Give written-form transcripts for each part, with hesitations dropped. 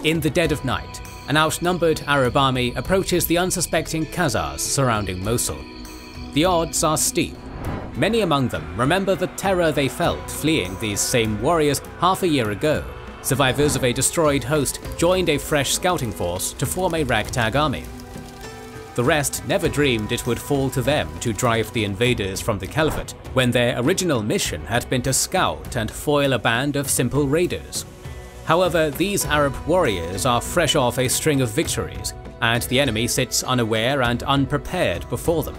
In the dead of night, an outnumbered Arab army approaches the unsuspecting Khazars surrounding Mosul. The odds are steep. Many among them remember the terror they felt fleeing these same warriors half a year ago. Survivors of a destroyed host joined a fresh scouting force to form a ragtag army. The rest never dreamed it would fall to them to drive the invaders from the caliphate, when their original mission had been to scout and foil a band of simple raiders. However, these Arab warriors are fresh off a string of victories, and the enemy sits unaware and unprepared before them.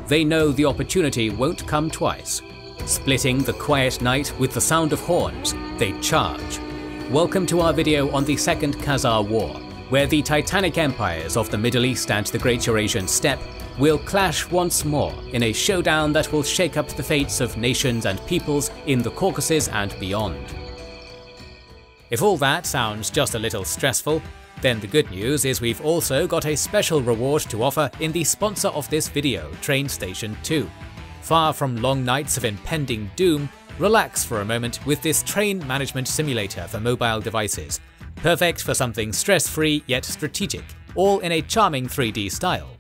They know the opportunity won't come twice. Splitting the quiet night with the sound of horns, they charge. Welcome to our video on the Second Khazar War, where the titanic empires of the Middle East and the Great Eurasian Steppe will clash once more in a showdown that will shake up the fates of nations and peoples in the Caucasus and beyond. If all that sounds just a little stressful, then the good news is we've also got a special reward to offer in the sponsor of this video, Train Station 2. Far from long nights of impending doom, relax for a moment with this train management simulator for mobile devices. Perfect for something stress-free yet strategic, all in a charming 3D style.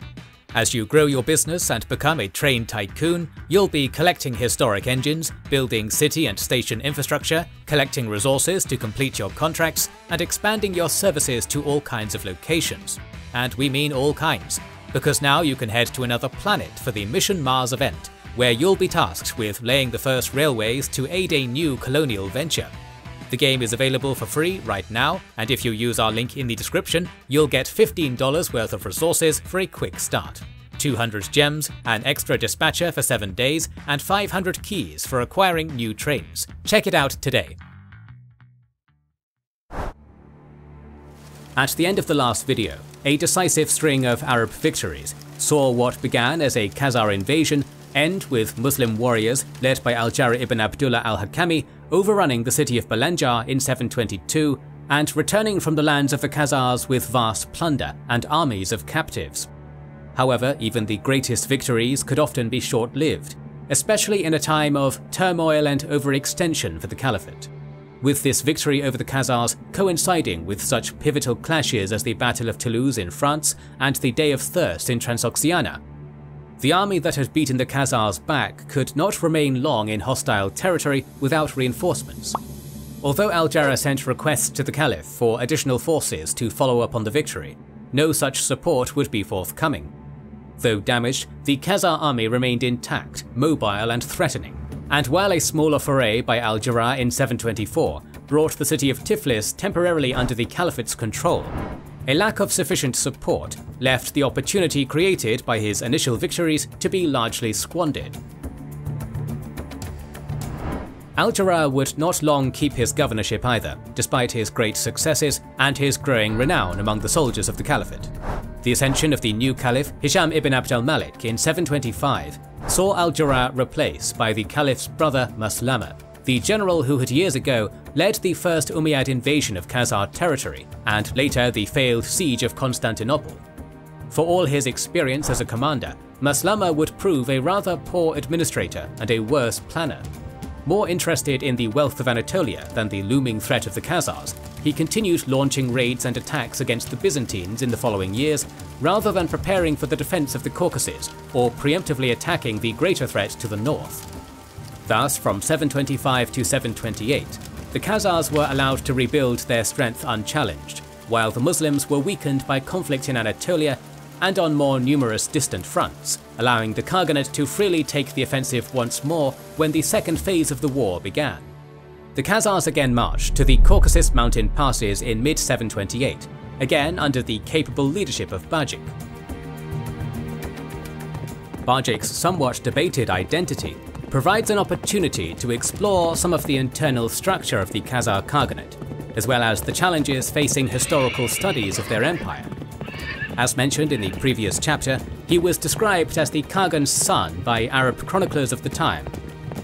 As you grow your business and become a train tycoon, you'll be collecting historic engines, building city and station infrastructure, collecting resources to complete your contracts, and expanding your services to all kinds of locations. And we mean all kinds, because now you can head to another planet for the Mission Mars event, where you'll be tasked with laying the first railways to aid a new colonial venture. The game is available for free right now, and if you use our link in the description, you'll get $15 worth of resources for a quick start. 200 gems, an extra dispatcher for 7 days, and 500 keys for acquiring new trains. Check it out today. At the end of the last video, a decisive string of Arab victories saw what began as a Khazar invasion end with Muslim warriors led by Al-Jarrah ibn Abdullah al-Hakami overrunning the city of Balanjar in 722 and returning from the lands of the Khazars with vast plunder and armies of captives. However, even the greatest victories could often be short-lived, especially in a time of turmoil and overextension for the caliphate. With this victory over the Khazars coinciding with such pivotal clashes as the Battle of Toulouse in France and the Day of Thirst in Transoxiana, the army that had beaten the Khazars back could not remain long in hostile territory without reinforcements. Although Al-Jarrah sent requests to the Caliph for additional forces to follow up on the victory, no such support would be forthcoming. Though damaged, the Khazar army remained intact, mobile and threatening, and while a smaller foray by Al-Jarrah in 724 brought the city of Tiflis temporarily under the Caliphate's control, a lack of sufficient support left the opportunity created by his initial victories to be largely squandered. Al-Jarrah would not long keep his governorship either, despite his great successes and his growing renown among the soldiers of the Caliphate. The ascension of the new Caliph, Hisham ibn Abd al-Malik, in 725 saw Al-Jarrah replaced by the Caliph's brother Maslama, the general who had years ago led the first Umayyad invasion of Khazar territory and later the failed siege of Constantinople. For all his experience as a commander, Maslama would prove a rather poor administrator and a worse planner. More interested in the wealth of Anatolia than the looming threat of the Khazars, he continued launching raids and attacks against the Byzantines in the following years, rather than preparing for the defense of the Caucasus or preemptively attacking the greater threat to the north. Thus, from 725 to 728, the Khazars were allowed to rebuild their strength unchallenged, while the Muslims were weakened by conflict in Anatolia and on more numerous distant fronts, allowing the Khaganate to freely take the offensive once more when the second phase of the war began. The Khazars again marched to the Caucasus mountain passes in mid-728, again under the capable leadership of Bajik. Bajik's somewhat debated identity provides an opportunity to explore some of the internal structure of the Khazar Khaganate, as well as the challenges facing historical studies of their empire. As mentioned in the previous chapter, he was described as the Khagan's son by Arab chroniclers of the time,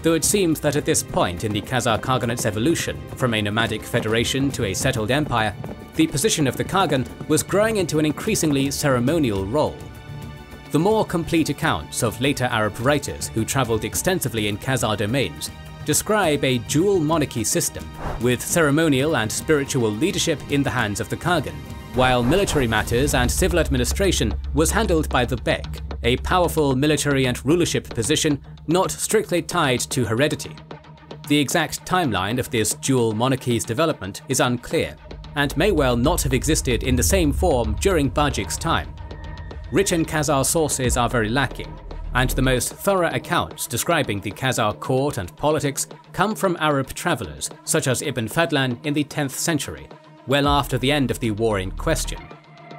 though it seems that at this point in the Khazar Khaganate's evolution from a nomadic federation to a settled empire, the position of the Khagan was growing into an increasingly ceremonial role. The more complete accounts of later Arab writers who travelled extensively in Khazar domains describe a dual monarchy system, with ceremonial and spiritual leadership in the hands of the Khagan, while military matters and civil administration was handled by the Bek, a powerful military and rulership position not strictly tied to heredity. The exact timeline of this dual monarchy's development is unclear, and may well not have existed in the same form during Bajik's time. Written Khazar sources are very lacking, and the most thorough accounts describing the Khazar court and politics come from Arab travelers such as Ibn Fadlan in the 10th century, well after the end of the war in question.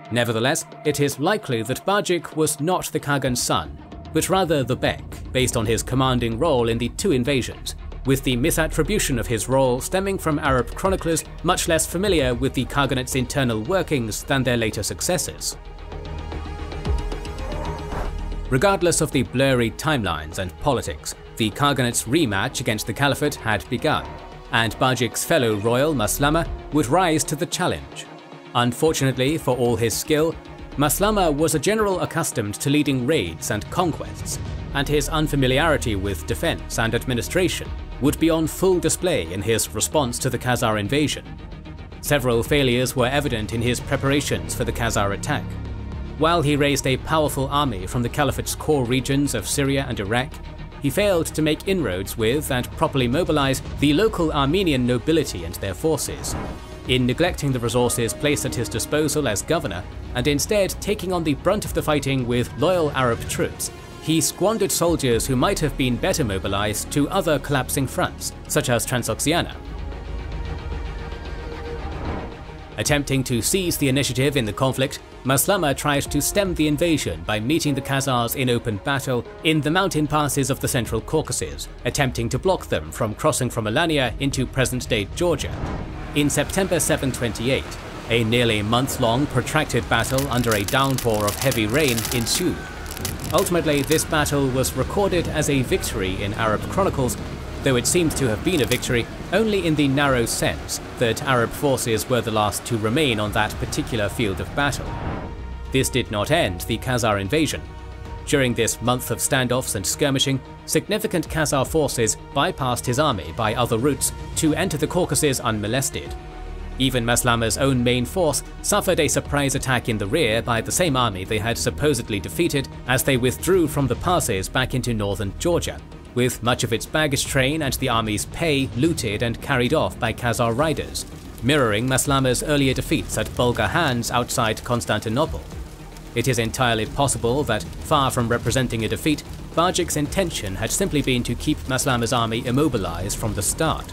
Nevertheless, it is likely that Bajik was not the Khagan's son, but rather the Bek, based on his commanding role in the two invasions, with the misattribution of his role stemming from Arab chroniclers much less familiar with the Khaganate's internal workings than their later successors. Regardless of the blurry timelines and politics, the Khaganate's rematch against the Caliphate had begun, and Bajik's fellow royal Maslama would rise to the challenge. Unfortunately for all his skill, Maslama was a general accustomed to leading raids and conquests, and his unfamiliarity with defense and administration would be on full display in his response to the Khazar invasion. Several failures were evident in his preparations for the Khazar attack. While he raised a powerful army from the Caliphate's core regions of Syria and Iraq, he failed to make inroads with and properly mobilize the local Armenian nobility and their forces. In neglecting the resources placed at his disposal as governor, and instead taking on the brunt of the fighting with loyal Arab troops, he squandered soldiers who might have been better mobilized to other collapsing fronts, such as Transoxiana. Attempting to seize the initiative in the conflict, Maslama tried to stem the invasion by meeting the Khazars in open battle in the mountain passes of the Central Caucasus, attempting to block them from crossing from Alania into present-day Georgia. In September 728, a nearly month-long protracted battle under a downpour of heavy rain ensued. Ultimately, this battle was recorded as a victory in Arab chronicles, though it seems to have been a victory only in the narrow sense that Arab forces were the last to remain on that particular field of battle. This did not end the Khazar invasion. During this month of standoffs and skirmishing, significant Khazar forces bypassed his army by other routes to enter the Caucasus unmolested. Even Maslama's own main force suffered a surprise attack in the rear by the same army they had supposedly defeated as they withdrew from the passes back into northern Georgia, with much of its baggage train and the army's pay looted and carried off by Khazar riders, mirroring Maslama's earlier defeats at Bulgar Han's outside Constantinople. It is entirely possible that, far from representing a defeat, Bajik's intention had simply been to keep Maslama's army immobilized from the start.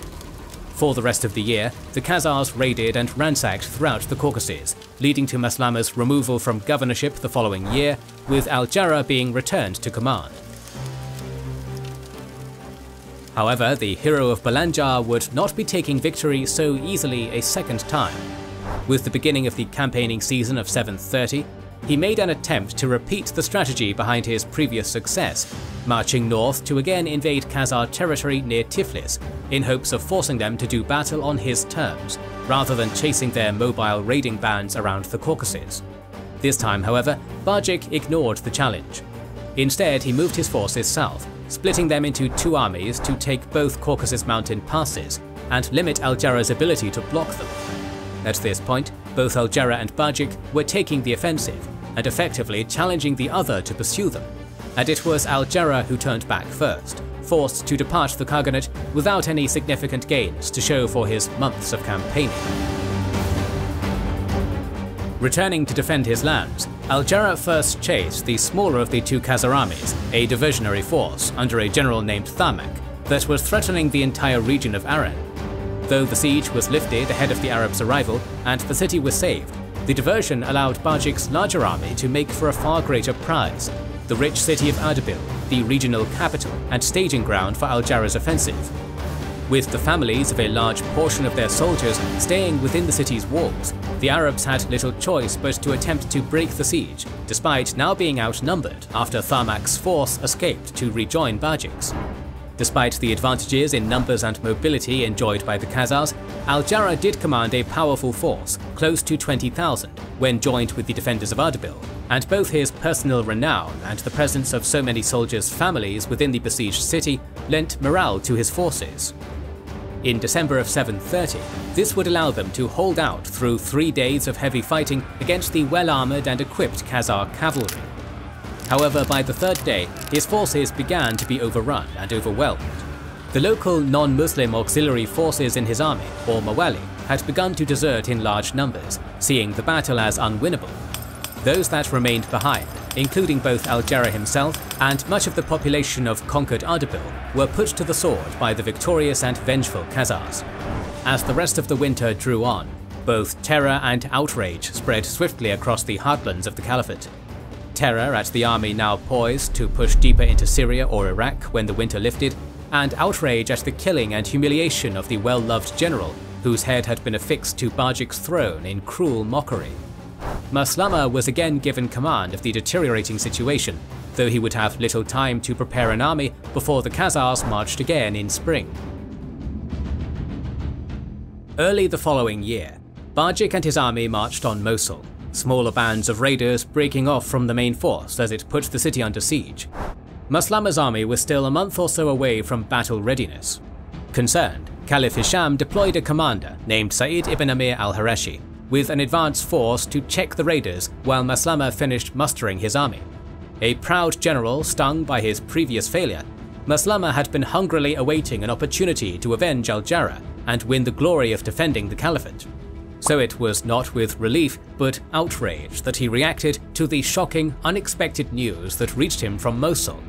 For the rest of the year, the Khazars raided and ransacked throughout the Caucasus, leading to Maslama's removal from governorship the following year, with Al-Jarrah being returned to command. However, the hero of Balanjar would not be taking victory so easily a second time. With the beginning of the campaigning season of 730, he made an attempt to repeat the strategy behind his previous success, marching north to again invade Khazar territory near Tiflis, in hopes of forcing them to do battle on his terms, rather than chasing their mobile raiding bands around the Caucasus. This time, however, Bajik ignored the challenge. Instead, he moved his forces south, splitting them into two armies to take both Caucasus mountain passes, and limit Al-Jarrah's ability to block them. At this point, both Al-Jarrah and Bajik were taking the offensive, and effectively challenging the other to pursue them, and it was Al-Jarrah who turned back first, forced to depart the Khaganate without any significant gains to show for his months of campaigning. Returning to defend his lands, Al-Jarrah first chased the smaller of the two Khazar armies, a diversionary force under a general named Tharmak, that was threatening the entire region of Aran. Though the siege was lifted ahead of the Arabs' arrival and the city was saved, the diversion allowed Bajik's larger army to make for a far greater prize, the rich city of Ardabil, the regional capital and staging ground for Al-Jarrah's offensive. With the families of a large portion of their soldiers staying within the city's walls, the Arabs had little choice but to attempt to break the siege, despite now being outnumbered after Tharmak's force escaped to rejoin Bajik's. Despite the advantages in numbers and mobility enjoyed by the Khazars, al-Jarrah did command a powerful force, close to 20,000, when joined with the defenders of Ardabil, and both his personal renown and the presence of so many soldiers' families within the besieged city lent morale to his forces. In December of 730, this would allow them to hold out through 3 days of heavy fighting against the well-armoured and equipped Khazar cavalry. However, by the 3rd day, his forces began to be overrun and overwhelmed. The local non-Muslim auxiliary forces in his army, or Mawali, had begun to desert in large numbers, seeing the battle as unwinnable. Those that remained behind, including both al-Jarrah himself and much of the population of conquered Ardabil, were put to the sword by the victorious and vengeful Khazars. As the rest of the winter drew on, both terror and outrage spread swiftly across the heartlands of the Caliphate. Terror at the army now poised to push deeper into Syria or Iraq when the winter lifted, and outrage at the killing and humiliation of the well-loved general whose head had been affixed to Bajik's throne in cruel mockery. Maslama was again given command of the deteriorating situation, though he would have little time to prepare an army before the Khazars marched again in spring. Early the following year, Bajik and his army marched on Mosul, smaller bands of raiders breaking off from the main force as it put the city under siege. Maslama's army was still a month or so away from battle readiness. Concerned, Caliph Hisham deployed a commander named Sa'id ibn Amir al-Harashi with an advance force to check the raiders while Maslama finished mustering his army. A proud general stung by his previous failure, Maslama had been hungrily awaiting an opportunity to avenge al-Jarrah and win the glory of defending the caliphate. So it was not with relief but outrage that he reacted to the shocking, unexpected news that reached him from Mosul.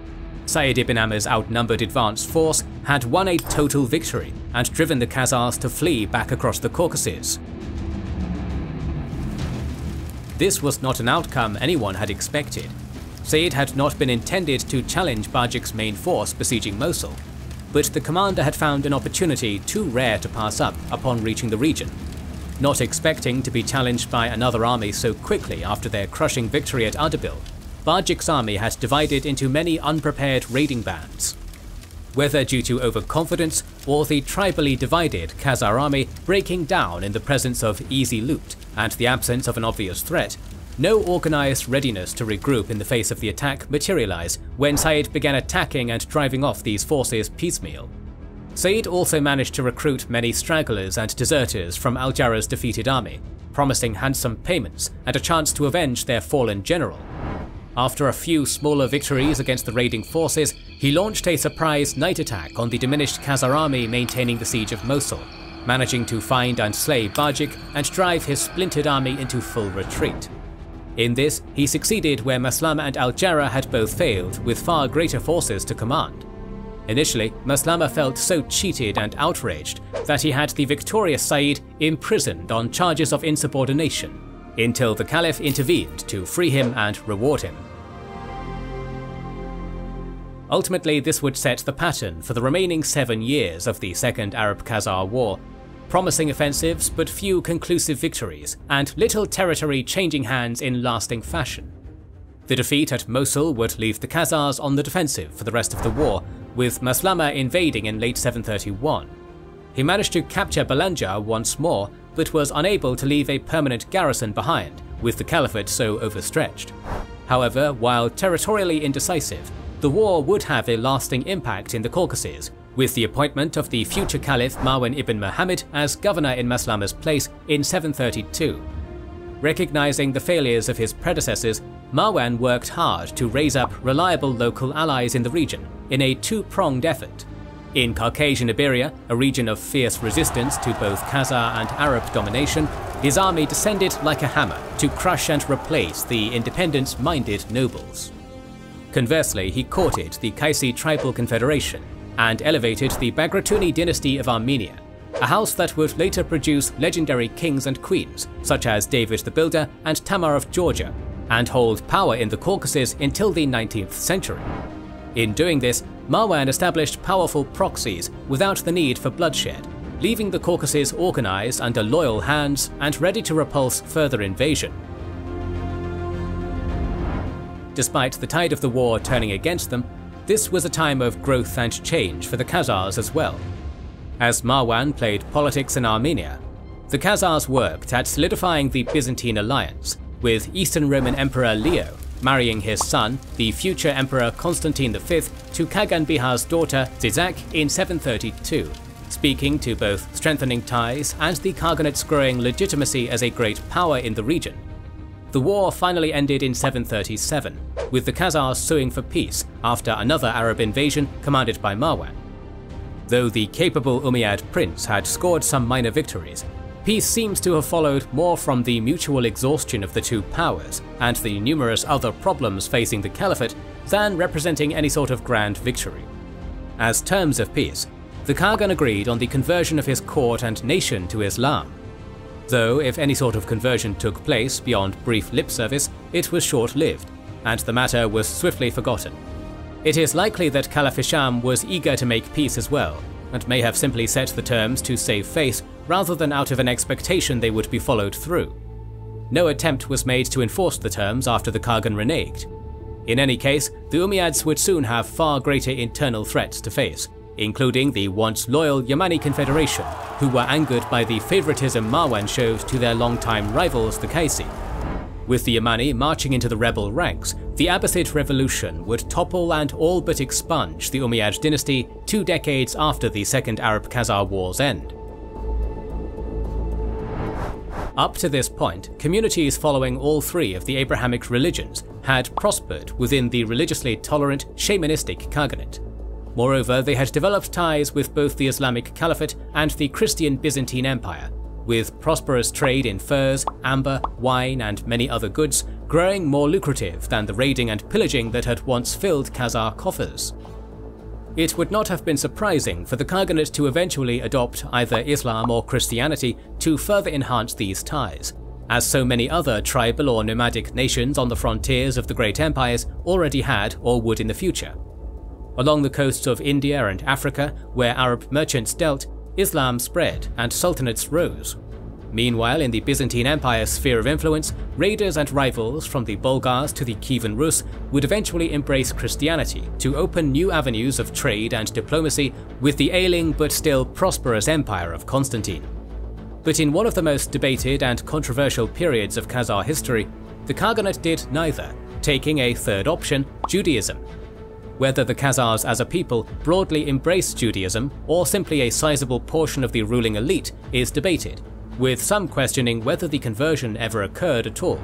Sa'id ibn Amir's outnumbered advance force had won a total victory and driven the Khazars to flee back across the Caucasus. This was not an outcome anyone had expected. Sa'id had not been intended to challenge Bajik's main force besieging Mosul, but the commander had found an opportunity too rare to pass up upon reaching the region. Not expecting to be challenged by another army so quickly after their crushing victory at Ardabil, Bajik's army had divided into many unprepared raiding bands. Whether due to overconfidence or the tribally divided Khazar army breaking down in the presence of easy loot and the absence of an obvious threat, no organized readiness to regroup in the face of the attack materialized when Sa'id began attacking and driving off these forces piecemeal. Sa'id also managed to recruit many stragglers and deserters from al-Jarrah's defeated army, promising handsome payments and a chance to avenge their fallen general. After a few smaller victories against the raiding forces, he launched a surprise night attack on the diminished Khazar army maintaining the siege of Mosul, managing to find and slay Bajik and drive his splintered army into full retreat. In this, he succeeded where Maslama and al-Jarrah had both failed, with far greater forces to command. Initially, Maslama felt so cheated and outraged that he had the victorious Sa'id imprisoned on charges of insubordination, until the Caliph intervened to free him and reward him. Ultimately, this would set the pattern for the remaining 7 years of the Second Arab-Khazar War, promising offensives but few conclusive victories, and little territory changing hands in lasting fashion. The defeat at Mosul would leave the Khazars on the defensive for the rest of the war, with Maslama invading in late 731. He managed to capture Balanja once more, but was unable to leave a permanent garrison behind, with the caliphate so overstretched. However, while territorially indecisive, the war would have a lasting impact in the Caucasus, with the appointment of the future Caliph Marwan ibn Muhammad as governor in Maslama's place in 732. Recognizing the failures of his predecessors, Marwan worked hard to raise up reliable local allies in the region in a two-pronged effort. In Caucasian Iberia, a region of fierce resistance to both Khazar and Arab domination, his army descended like a hammer to crush and replace the independence-minded nobles. Conversely, he courted the Qaisi tribal confederation and elevated the Bagratuni dynasty of Armenia, a house that would later produce legendary kings and queens such as David the Builder and Tamar of Georgia, and hold power in the Caucasus until the 19th century. In doing this, Marwan established powerful proxies without the need for bloodshed, leaving the Caucasus organized under loyal hands and ready to repulse further invasion. Despite the tide of the war turning against them, This was a time of growth and change for the Khazars as well. As Marwan played politics in Armenia, the Khazars worked at solidifying the Byzantine alliance, with Eastern Roman Emperor Leo marrying his son, the future Emperor Constantine V, to Kagan Bihar's daughter Zizak in 732, speaking to both strengthening ties and the Khaganate's growing legitimacy as a great power in the region. The war finally ended in 737, with the Khazars suing for peace after another Arab invasion commanded by Marwan. Though the capable Umayyad prince had scored some minor victories, peace seems to have followed more from the mutual exhaustion of the two powers and the numerous other problems facing the caliphate than representing any sort of grand victory. As terms of peace, the Khagan agreed on the conversion of his court and nation to Islam. Though if any sort of conversion took place beyond brief lip service, it was short-lived, and the matter was swiftly forgotten. It is likely that Caliph Hisham was eager to make peace as well, and may have simply set the terms to save face rather than out of an expectation they would be followed through. No attempt was made to enforce the terms after the Khagan reneged. In any case, the Umayyads would soon have far greater internal threats to face, including the once loyal Yamani Confederation, who were angered by the favoritism Marwan showed to their longtime rivals the Qaisi. With the Yamani marching into the rebel ranks, the Abbasid revolution would topple and all but expunge the Umayyad dynasty 2 decades after the Second Arab-Khazar War's end. Up to this point, communities following all 3 of the Abrahamic religions had prospered within the religiously tolerant shamanistic Khaganate. Moreover, they had developed ties with both the Islamic Caliphate and the Christian Byzantine Empire, with prosperous trade in furs, amber, wine and many other goods growing more lucrative than the raiding and pillaging that had once filled Khazar coffers. It would not have been surprising for the Khaganate to eventually adopt either Islam or Christianity to further enhance these ties, as so many other tribal or nomadic nations on the frontiers of the great empires already had or would in the future. Along the coasts of India and Africa, where Arab merchants dealt, Islam spread and sultanates rose. Meanwhile, in the Byzantine Empire's sphere of influence, raiders and rivals from the Bulgars to the Kievan Rus would eventually embrace Christianity to open new avenues of trade and diplomacy with the ailing but still prosperous empire of Constantine. But in one of the most debated and controversial periods of Khazar history, the Khaganate did neither, taking a third option, Judaism. Whether the Khazars as a people broadly embraced Judaism or simply a sizable portion of the ruling elite is debated, with some questioning whether the conversion ever occurred at all.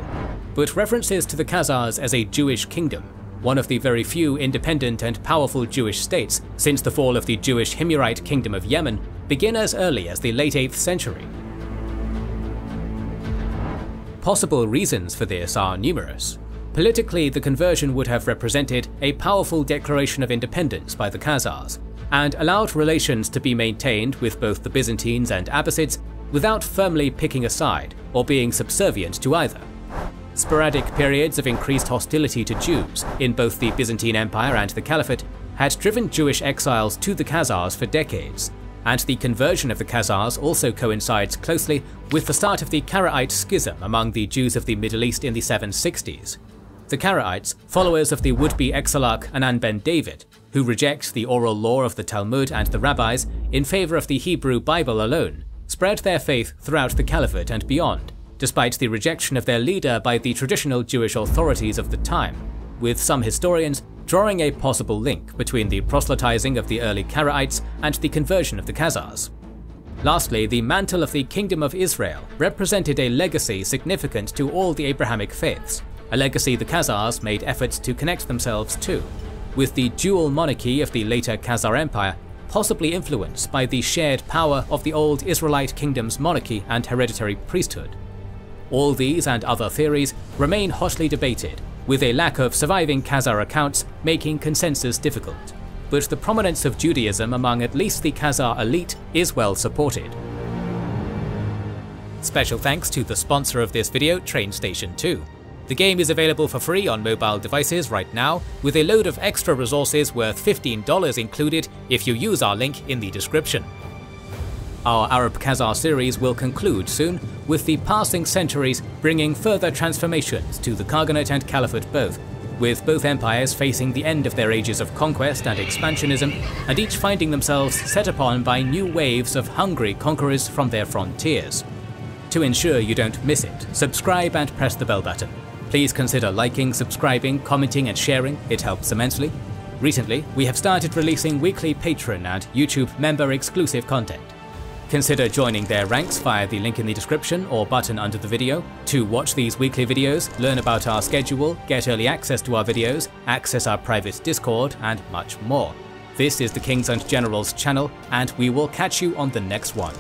But references to the Khazars as a Jewish kingdom, one of the very few independent and powerful Jewish states since the fall of the Jewish Himyarite kingdom of Yemen, begin as early as the late 8th century. Possible reasons for this are numerous. Politically, the conversion would have represented a powerful declaration of independence by the Khazars, and allowed relations to be maintained with both the Byzantines and Abbasids without firmly picking a side or being subservient to either. Sporadic periods of increased hostility to Jews in both the Byzantine Empire and the Caliphate had driven Jewish exiles to the Khazars for decades, and the conversion of the Khazars also coincides closely with the start of the Karaite schism among the Jews of the Middle East in the 760s. The Karaites, followers of the would-be exilarch Anan ben David, who reject the oral law of the Talmud and the rabbis in favor of the Hebrew Bible alone, spread their faith throughout the Caliphate and beyond, despite the rejection of their leader by the traditional Jewish authorities of the time, with some historians drawing a possible link between the proselytizing of the early Karaites and the conversion of the Khazars. Lastly, the mantle of the Kingdom of Israel represented a legacy significant to all the Abrahamic faiths, a legacy the Khazars made efforts to connect themselves to, with the dual monarchy of the later Khazar Empire possibly influenced by the shared power of the old Israelite kingdom's monarchy and hereditary priesthood. All these and other theories remain hotly debated, with a lack of surviving Khazar accounts making consensus difficult, but the prominence of Judaism among at least the Khazar elite is well supported. Special thanks to the sponsor of this video, Train Station 2. The game is available for free on mobile devices right now, with a load of extra resources worth $15 included if you use our link in the description. Our Arab-Khazar series will conclude soon, with the passing centuries bringing further transformations to the Khaganate and Caliphate both, with both empires facing the end of their ages of conquest and expansionism, and each finding themselves set upon by new waves of hungry conquerors from their frontiers. To ensure you don't miss it, subscribe and press the bell button. Please consider liking, subscribing, commenting and sharing, it helps immensely. Recently, we have started releasing weekly Patreon and YouTube member exclusive content. Consider joining their ranks via the link in the description or button under the video to watch these weekly videos, learn about our schedule, get early access to our videos, access our private Discord, and much more. This is the Kings and Generals channel, and we will catch you on the next one.